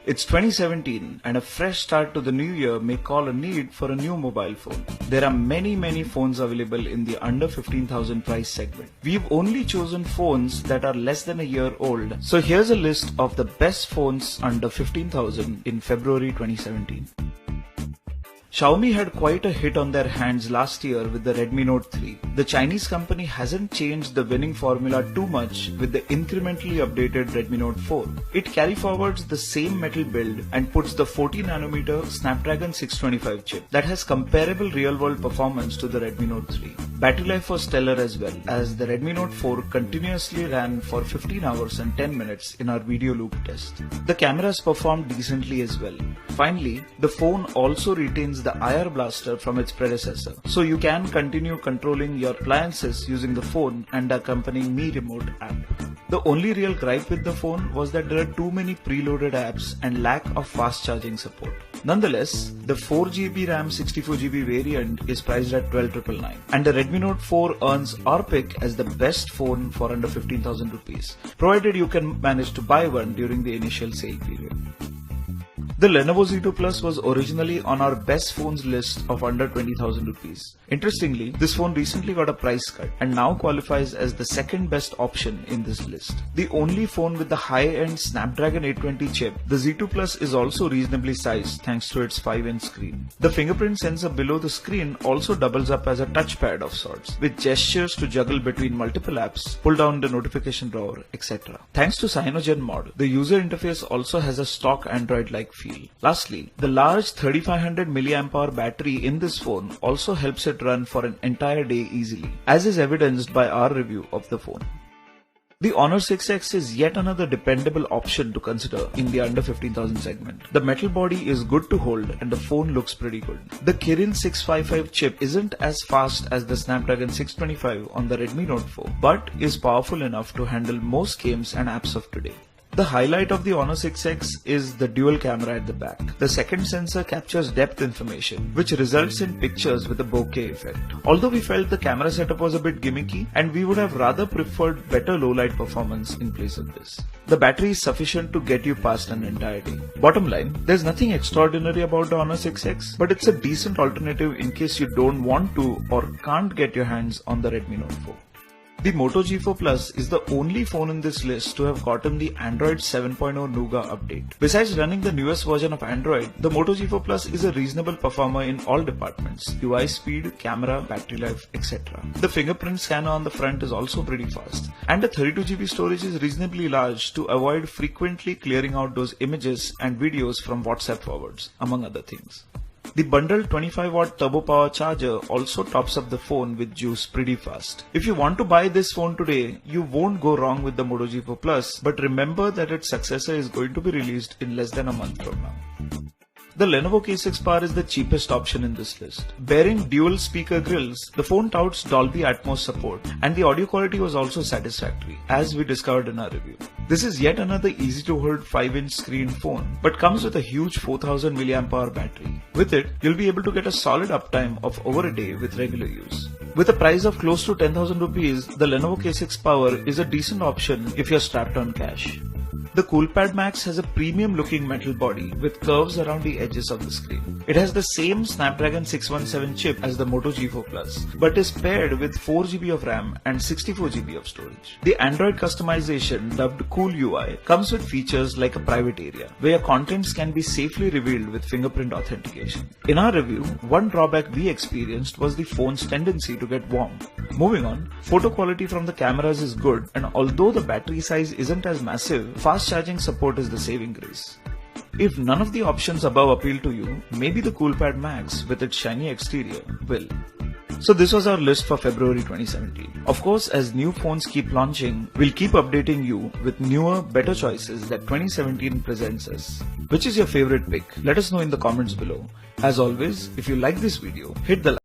It's 2017 and a fresh start to the new year may call a need for a new mobile phone. There are many phones available in the under 15,000 price segment. We've only chosen phones that are less than a year old. So here's a list of the best phones under 15,000 in February 2017. Xiaomi had quite a hit on their hands last year with the Redmi Note 3. The Chinese company hasn't changed the winning formula too much with the incrementally updated Redmi Note 4. It carry forwards the same metal build and puts the 40nm Snapdragon 625 chip that has comparable real-world performance to the Redmi Note 3. Battery life was stellar as well, as the Redmi Note 4 continuously ran for 15 hours and 10 minutes in our video loop test. The cameras performed decently as well. Finally, the phone also retains the IR blaster from its predecessor, so you can continue controlling your appliances using the phone and accompanying Mi Remote app. The only real gripe with the phone was that there are too many preloaded apps and lack of fast charging support. Nonetheless, the 4GB RAM 64GB variant is priced at 12,999 and the Redmi Note 4 earns our pick as the best phone for under 15,000 rupees, provided you can manage to buy one during the initial sale period. The Lenovo Z2 Plus was originally on our best phones list of under 20,000 rupees. Interestingly, this phone recently got a price cut and now qualifies as the second best option in this list. The only phone with the high-end Snapdragon 820 chip, the Z2 Plus is also reasonably sized thanks to its 5-inch screen. The fingerprint sensor below the screen also doubles up as a touchpad of sorts, with gestures to juggle between multiple apps, pull down the notification drawer, etc. Thanks to CyanogenMod, the user interface also has a stock Android-like feel. Lastly, the large 3500 mAh battery in this phone also helps it run for an entire day easily, as is evidenced by our review of the phone. The Honor 6X is yet another dependable option to consider in the under 15,000 segment. The metal body is good to hold and the phone looks pretty good. The Kirin 655 chip isn't as fast as the Snapdragon 625 on the Redmi Note 4, but is powerful enough to handle most games and apps of today. The highlight of the Honor 6X is the dual camera at the back. The second sensor captures depth information, which results in pictures with a bokeh effect. Although we felt the camera setup was a bit gimmicky and we would have rather preferred better low light performance in place of this. The battery is sufficient to get you past an entire day. Bottom line, there's nothing extraordinary about the Honor 6X, but it's a decent alternative in case you don't want to or can't get your hands on the Redmi Note 4. The Moto G4 Plus is the only phone in this list to have gotten the Android 7.0 Nougat update. Besides running the newest version of Android, the Moto G4 Plus is a reasonable performer in all departments: UI speed, camera, battery life, etc. The fingerprint scanner on the front is also pretty fast, and the 32GB storage is reasonably large to avoid frequently clearing out those images and videos from WhatsApp forwards, among other things. The bundled 25W turbo power charger also tops up the phone with juice pretty fast. If you want to buy this phone today, you won't go wrong with the Moto G4 Plus, but remember that its successor is going to be released in less than a month from now. The Lenovo K6 Power is the cheapest option in this list. Bearing dual speaker grills, the phone touts Dolby Atmos support and the audio quality was also satisfactory, as we discovered in our review. This is yet another easy to hold 5-inch screen phone, but comes with a huge 4000 mAh battery. With it, you'll be able to get a solid uptime of over a day with regular use. With a price of close to 10,000 rupees, the Lenovo K6 Power is a decent option if you're strapped on cash. The CoolPad Max has a premium looking metal body with curves around the edges of the screen. It has the same Snapdragon 617 chip as the Moto G4 Plus, but is paired with 4GB of RAM and 64GB of storage. The Android customization, dubbed Cool UI, comes with features like a private area, where your contents can be safely revealed with fingerprint authentication. In our review, one drawback we experienced was the phone's tendency to get warm. Moving on, photo quality from the cameras is good, and although the battery size isn't as massive, fast charging support is the saving grace. If none of the options above appeal to you, maybe the CoolPad Max with its shiny exterior will. So this was our list for February 2017. Of course, as new phones keep launching, we'll keep updating you with newer, better choices that 2017 presents us. Which is your favorite pick? Let us know in the comments below. As always, if you like this video, hit the like